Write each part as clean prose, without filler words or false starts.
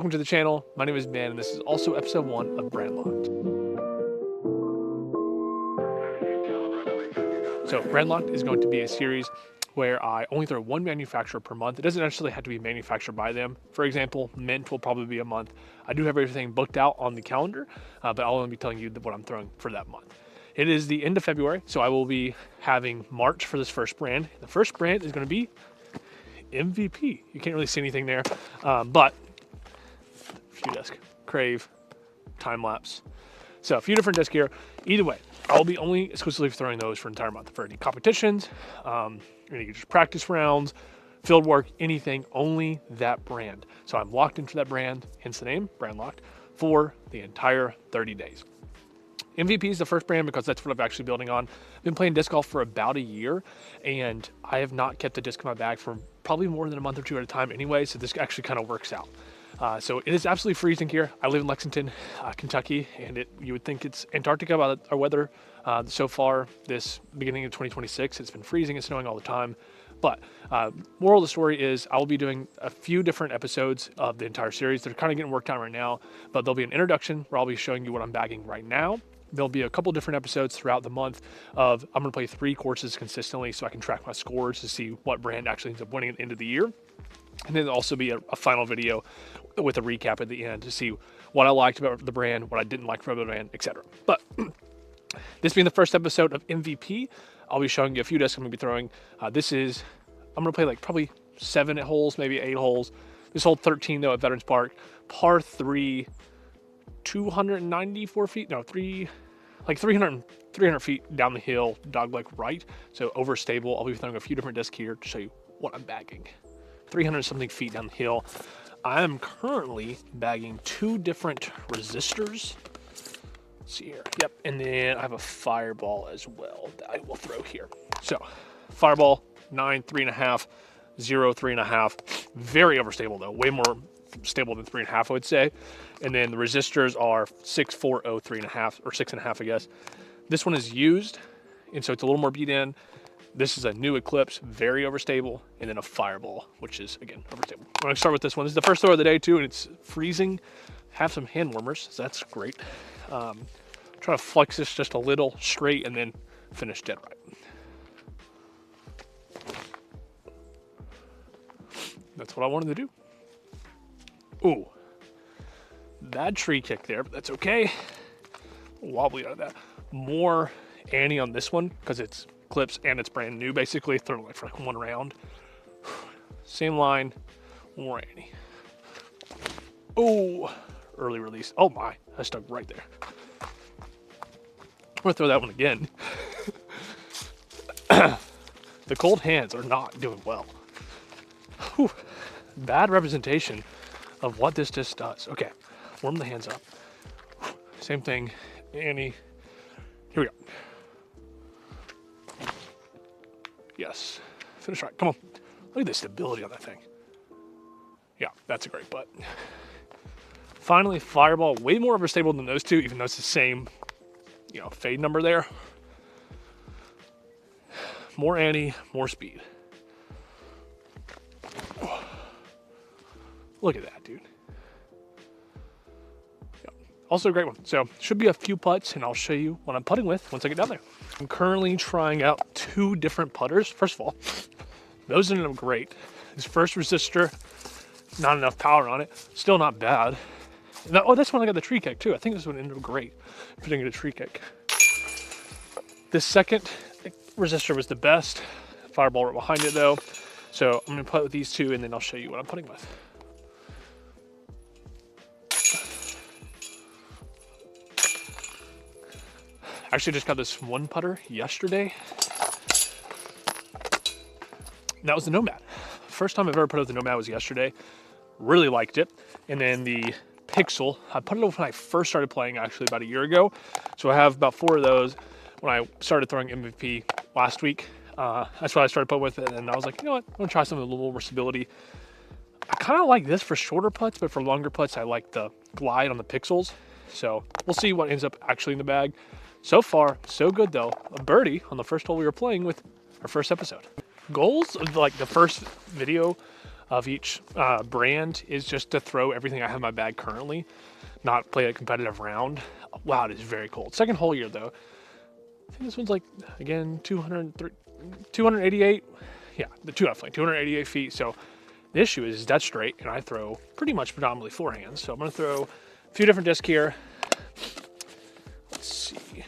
Welcome to the channel. My name is Ben, and this is also episode 1 of Brand Locked. So Brand Locked is going to be a series where I only throw one manufacturer per month. It doesn't necessarily have to be manufactured by them. For example, Mint will probably be a month. I do have everything booked out on the calendar, but I'll only be telling you what I'm throwing for that month. It is the end of February, so I will be having March for this first brand. The first brand is going to be MVP. You can't really see anything there, but few disc, Crave, time lapse. So a few different discs here. Either way, I'll be only exclusively throwing those for an entire month. For any competitions, any just practice rounds, field work, anything, only that brand. So I'm locked into that brand, hence the name, Brand Locked, for the entire 30 days. MVP is the first brand because that's what I'm actually building on. I've been playing disc golf for about a year, and I have not kept the disc in my bag for probably more than a month or two at a time anyway, so this actually kind of works out. So it is absolutely freezing here. I live in Lexington, Kentucky, and you would think it's Antarctica by our weather. So far, this beginning of 2026, it's been freezing and snowing all the time. But moral of the story is I will be doing a few different episodes of the entire series. They're kind of getting worked out right now, but there'll be an introduction where I'll be showing you what I'm bagging right now. There'll be a couple different episodes throughout the month of I'm going to play 3 courses consistently so I can track my scores to see what brand actually ends up winning at the end of the year. And then there'll also be a final video with a recap at the end to see what I liked about the brand, what I didn't like about the brand, etc. But this being the first episode of MVP, I'll be showing you a few discs I'm going to be throwing. I'm going to play like probably 7 holes, maybe 8 holes. This hole 13 though at Veterans Park, par 3, 294 feet, no, 300 feet down the hill, dogleg right. So overstable. I'll be throwing a few different discs here to show you what I'm bagging. 300 something feet down the hill. I'm currently bagging 2 different resistors. Let's see here. Yep, and then I have a fireball as well that I will throw here. So, fireball 9, 3.5, 0, 3.5. Very overstable though, way more stable than 3.5, I would say. And then the resistors are 6, 4, 0, 3.5, or 6.5, I guess. This one is used, and so it's a little more beat in. This is a new Eclipse, very overstable, and then a Fireball, which is, again, overstable. I'm going to start with this one. This is the first throw of the day, too, and it's freezing. Have some hand warmers, so that's great. Try to flex this just a little straight and then finish dead right. That's what I wanted to do. Ooh. Bad tree kick there, but that's okay. Wobbly out of that. More Annie on this one, because it's Clips and it's brand new, basically thrown like for like 1 round. Same line, more Annie. Oh, early release. Oh my, I stuck right there. I'm gonna throw that one again. The cold hands are not doing well. Whew. Bad representation of what this disc does. Okay, warm the hands up. Same thing, Annie. Here we go. Yes, finish right, come on. Look at the stability on that thing. Yeah, that's a great putt. Finally, Fireball, way more overstable than those 2, even though it's the same, fade number there. More Annie, more speed. Look at that, dude. Yeah. Also a great one. So, should be a few putts, and I'll show you what I'm putting with once I get down there. I'm currently trying out 2 different putters. First of all, those ended up great. This first resistor, not enough power on it. Still not bad. Oh, that's when I got the tree kick too. I think this one ended up great, putting in a tree kick. This second resistor was the best. Fireball right behind it though. So I'm gonna putt with these 2, and then I'll show you what I'm putting with. Actually just got this one putter yesterday. And that was the Nomad. First time I've ever put out the Nomad was yesterday. Really liked it. And then the Pixel, I put it up when I first started playing, actually about a year ago. So I have about 4 of those when I started throwing MVP last week. That's what I started putting with it. And I was like, you know what, I'm gonna try something with a little more stability. I kind of like this for shorter putts, but for longer putts, I like the glide on the Pixels. So we'll see what ends up actually in the bag. So far, so good though. A birdie on the first hole we were playing with our first episode. Goals of like the first video of each brand is just to throw everything I have in my bag currently, not play a competitive round. Wow, it is very cold. Second hole here though. I think this one's like, again, 288. Yeah, the two definitely 288 feet. So the issue is that's straight, and I throw pretty much predominantly forehand. So I'm gonna throw a few different discs here. Let's see.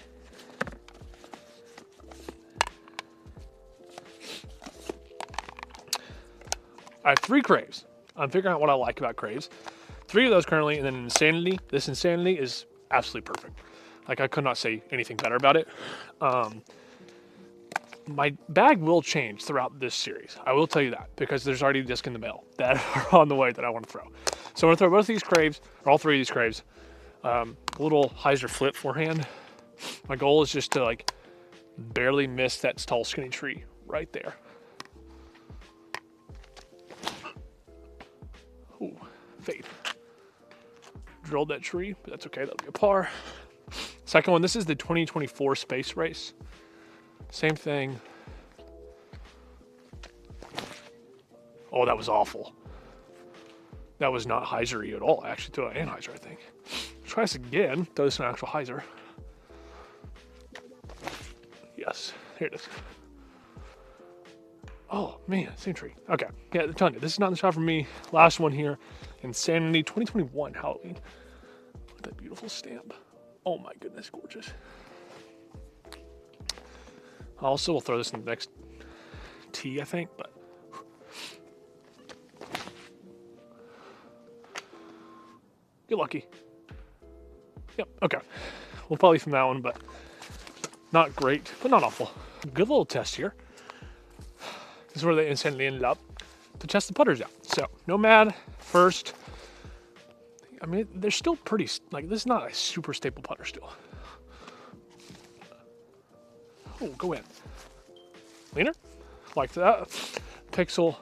I have 3 Craves. I'm figuring out what I like about Craves. 3 of those currently, and then Insanity. This Insanity is absolutely perfect. Like, I could not say anything better about it. My bag will change throughout this series. I will tell you that, because there's already discs in the mail that are on the way that I want to throw. So I'm going to throw both of these Craves, or all 3 of these Craves. A little hyzer flip forehand. My goal is just to, like, barely miss that tall, skinny tree right there. Ooh, fade. Drilled that tree, but that's okay. That'll be a par. Second one, this is the 2024 Space Race. Same thing. Oh, that was awful. That was not hyzer-y at all. I actually threw an anhyzer, I think. Try this again. Throw this in an actual hyzer. Yes, here it is. Oh, man, same tree. Okay, yeah, I'm telling you, this is not the shot for me. Last one here, Insanity 2021 Halloween. Look at that beautiful stamp. Oh my goodness, gorgeous. Also, we'll throw this in the next tee, I think, but. Get lucky. Yep, okay. We'll probably from that one, but not great, but not awful. Good little test here. This is where the Insanity ended up to test the putters out. So, Nomad first. I mean, they're still pretty, like, this is not a super stable putter still. Oh, go in. Leaner, like that. Pixel.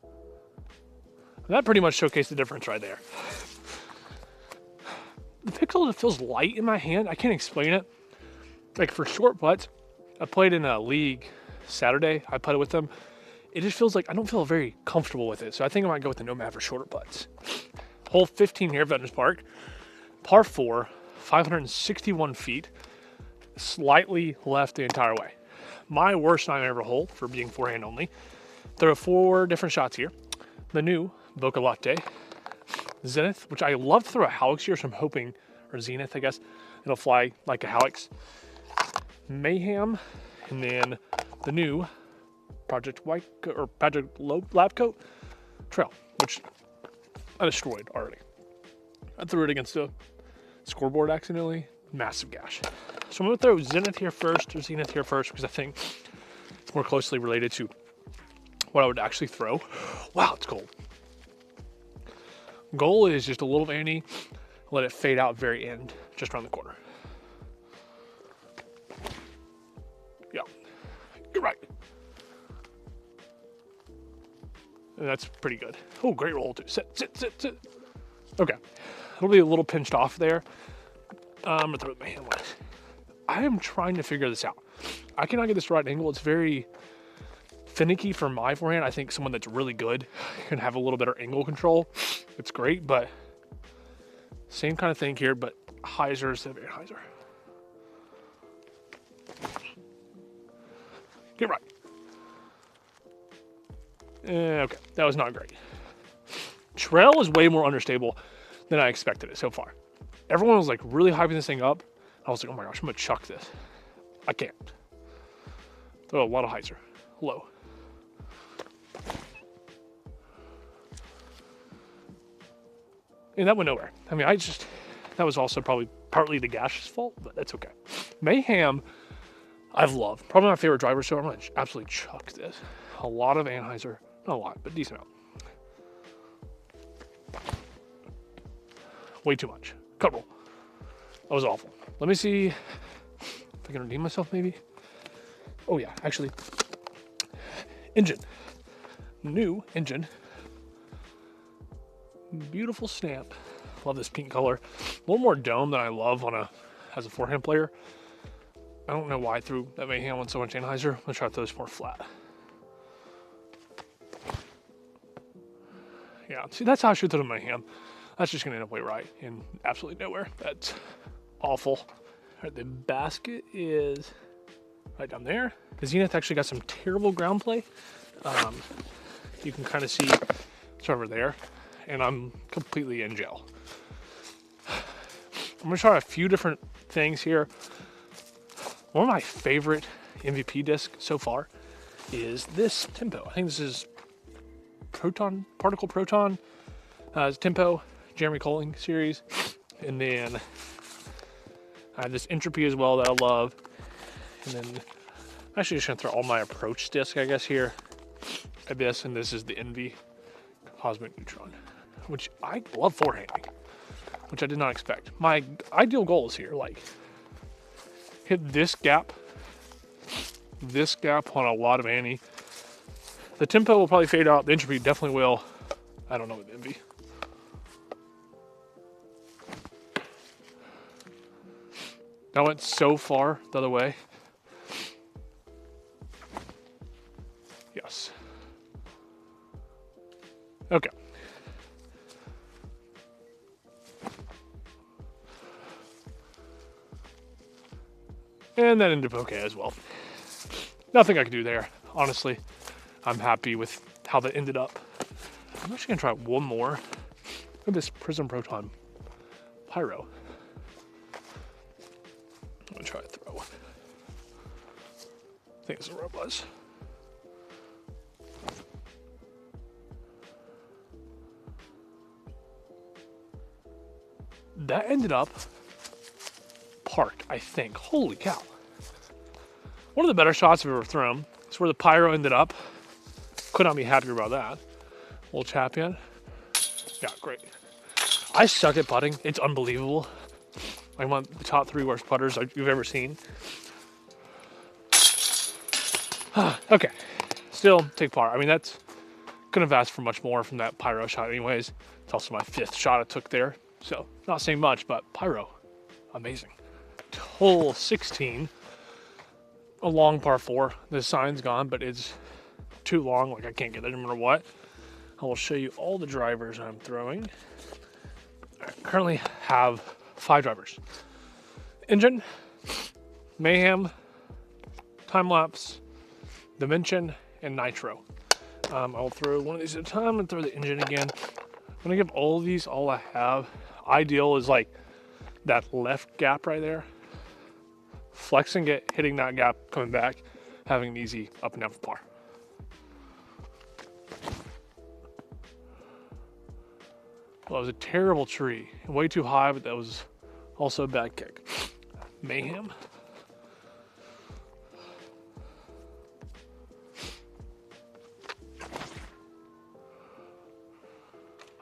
And that pretty much showcased the difference right there. The Pixel just feels light in my hand. I can't explain it. Like, for short putts, I played in a league Saturday. I putted with them. It just feels like I don't feel very comfortable with it. So I think I might go with the Nomad for shorter putts. Hole 15 here, Veterans Park. Par 4, 561 feet. Slightly left the entire way. My worst nightmare of a hole for being forehand only. There are 4 different shots here. The new Boca Latte. Zenith, which I love to throw a Hallux here, so I'm hoping, or Zenith, I guess, it'll fly like a Hallux. Mayhem, and then the new Project White or Project Lab Coat Trail, which I destroyed already. I threw it against the scoreboard accidentally. Massive gash. So I'm gonna throw Zenith here first, or Zenith here first, because I think it's more closely related to what I would actually throw. Wow, it's cold. Goal is just a little Vandy, let it fade out very end, just around the corner. Yeah, you're right. And that's pretty good. Oh, great roll too. Sit. Okay, it'll be a little pinched off there. I'm gonna throw my hand away. I am trying to figure this out. I cannot get this right angle. It's very finicky for my forehand. I think someone that's really good can have a little better angle control. It's great, but same kind of thing here, but hyzer instead of anhyzer. Get right. Okay, that was not great. Trail is way more understable than I expected it so far. Everyone was like really hyping this thing up. I was like, oh my gosh, I'm gonna chuck this. I can't. Throw a lot of hyzer. Low. And that went nowhere. I mean, that was also probably partly the gash's fault, but that's okay. Mayhem, I've loved. Probably my favorite driver, so I'm gonna absolutely chuck this. A lot of anhyzer. Not a lot, but decent amount. Way too much. Cut roll. That was awful. Let me see if I can redeem myself, maybe. Oh yeah, actually. Engine. New engine. Beautiful stamp. Love this pink color. A little more dome than I love as a forehand player. I don't know why I threw that Mayhem on so much anhyzer. I'm gonna try to throw this more flat. Yeah, see, that's how I shoot through my hand. That's just gonna end up way right and absolutely nowhere. That's awful. All right, the basket is right down there. The Zenith actually got some terrible ground play. You can kind of see it's over there, and I'm completely in jail. I'm gonna try a few different things here. One of my favorite MVP discs so far is this Tempo. I think this is Particle Proton Tempo, Jeremy Colling series. And then I have this Entropy as well that I love. And then I'm actually just gonna throw all my approach disc, I guess, here at this. And this is the Envy Cosmic Neutron, which I love forehanding, which I did not expect. My ideal goal is here, like, hit this gap on a lot of Annie. The Tempo will probably fade out. The Entropy definitely will. I don't know with Envy. That went so far the other way. Yes. Okay. And that ended up okay as well. Nothing I could do there, honestly. I'm happy with how that ended up. I'm actually gonna try one more. Look at this Prism Proton Pyro. I'm gonna try to throw. I think this is where it was. That ended up parked, I think. Holy cow. One of the better shots I've ever thrown. It's where the Pyro ended up. Could not be happier about that. Little champion. Yeah, great. I suck at putting. It's unbelievable. I'm one of the top 3 worst putters you've ever seen. Okay. Still take par. I mean, that's couldn't have asked for much more from that Pyro shot anyways. It's also my 5th shot I took there. So, not saying much, but Pyro, amazing. Hole 16, a long par 4. The sign's gone, but it's too long. Like, I can't get it no matter what. I will show you all the drivers I'm throwing. I currently have 5 drivers. Engine, Mayhem, Time Lapse, Dimension, and Nitro. I'll throw one of these at a time and throw the engine again. I'm gonna give all of these all I have. Ideal is like that left gap right there. Flexing it, hitting that gap, coming back, having an easy up and down for par. Well, it was a terrible tree. Way too high, but that was also a bad kick. Mayhem.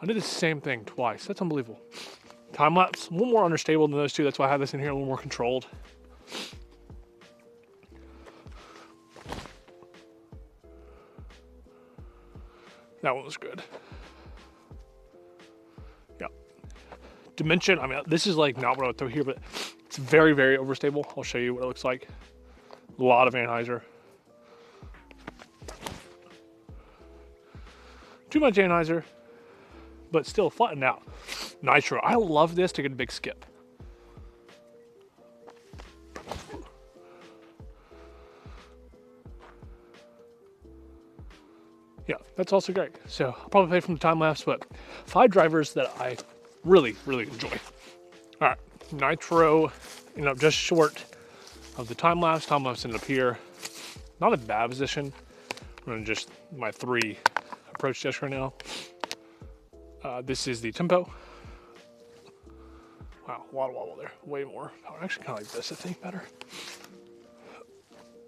I did the same thing twice. That's unbelievable. Time lapse, a little more unstable than those two. That's why I have this in here, a little more controlled. That one was good. Yeah. Dimension, I mean, this is like not what I would throw here, but it's very, very overstable. I'll show you what it looks like. A lot of Anheuser. Too much Anheuser, but still flattened out. Nitro, I love this to get a big skip. Yeah, that's also great. So I'll probably play from the time lapse, but 5 drivers that I really, really enjoy. All right, Nitro ended up just short of the time lapse. Time lapse ended up here. Not a bad position. I'm gonna just my 3 approach disc right now. This is the Tempo. Wow, a lot of wobble there. Way more power. Actually, kind of like this, I think, better.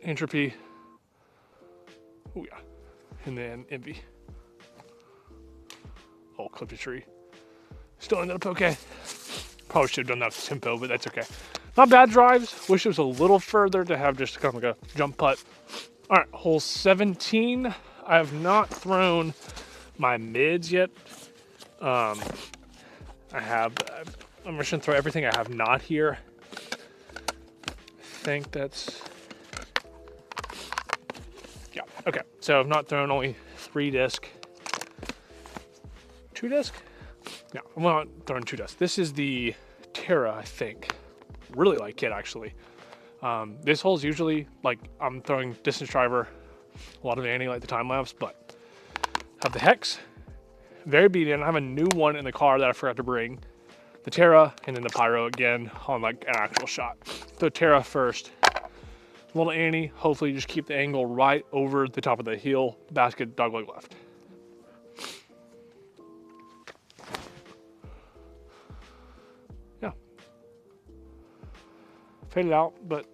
Entropy. Oh, yeah. And then Envy. Oh, clipped a tree. Still ended up okay. Probably should have done that with Tempo, but that's okay. Not bad drives. Wish it was a little further to have just kind of like a jump putt. All right, hole 17. I have not thrown my mids yet. I'm just gonna throw everything I have not here. I think that's, yeah, okay. So I've not thrown only 3 disc. 2 disc? No, I'm not throwing 2 discs. This is the Terra, I think. Really like it, actually. This hole's usually, like, I'm throwing distance driver, a lot of anti like the time lapse, but have the Hex, very beat in. I have a new one in the car that I forgot to bring. The Terra, and then the Pyro again on like an actual shot. The Terra first. A little anti, hopefully just keep the angle right over the top of the heel, basket, dogleg left. Yeah. Fade it out, but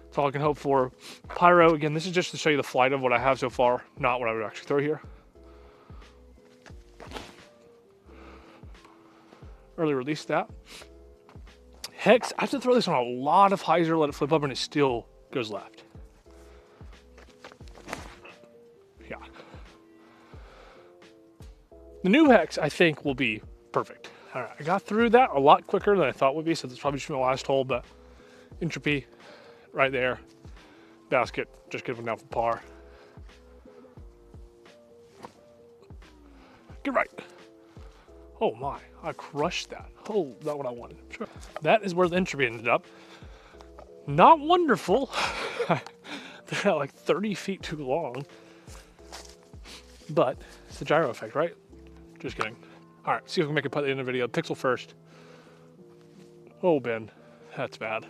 that's all I can hope for. Pyro, again, this is just to show you the flight of what I have so far, not what I would actually throw here. Early release that. Hex, I have to throw this on a lot of hyzer, let it flip up, and it still goes left. Yeah. The new Hex, I think, will be perfect. All right, I got through that a lot quicker than I thought would be, so this probably just my last hole, but entropy right there. Basket, just get one down for par. Get right. Oh my, I crushed that. Oh, that's what I wanted. Sure. That is where the entropy ended up. Not wonderful. They're like 30 feet too long. But it's the gyro effect, right? Just kidding. All right, see if we can make a putt at the end of the video. Pixel first. Oh, Ben, that's bad.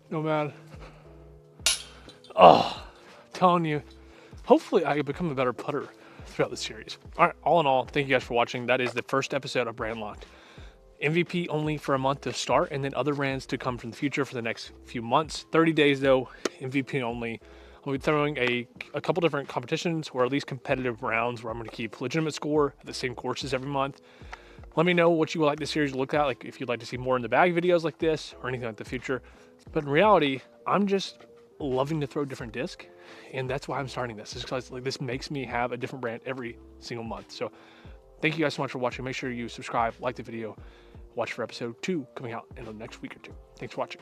No bad. Oh, telling you. Hopefully I can become a better putter throughout the series. All right, all in all, thank you guys for watching. That is the first episode of Brand Locked. MVP only for a month to start, and then other brands to come from the future for the next few months. 30 days though, MVP only. I'll be throwing a couple different competitions, or at least competitive rounds, where I'm going to keep legitimate score at the same courses every month. Let me know what you would like the series to look at, like if you'd like to see more in the bag videos like this, or anything like the future. But in reality, I'm just loving to throw different disc, and that's why I'm starting this. Is because like this makes me have a different brand every single month. So thank you guys so much for watching. Make sure you subscribe, like the video, watch for episode 2 coming out in the next week or two. Thanks for watching.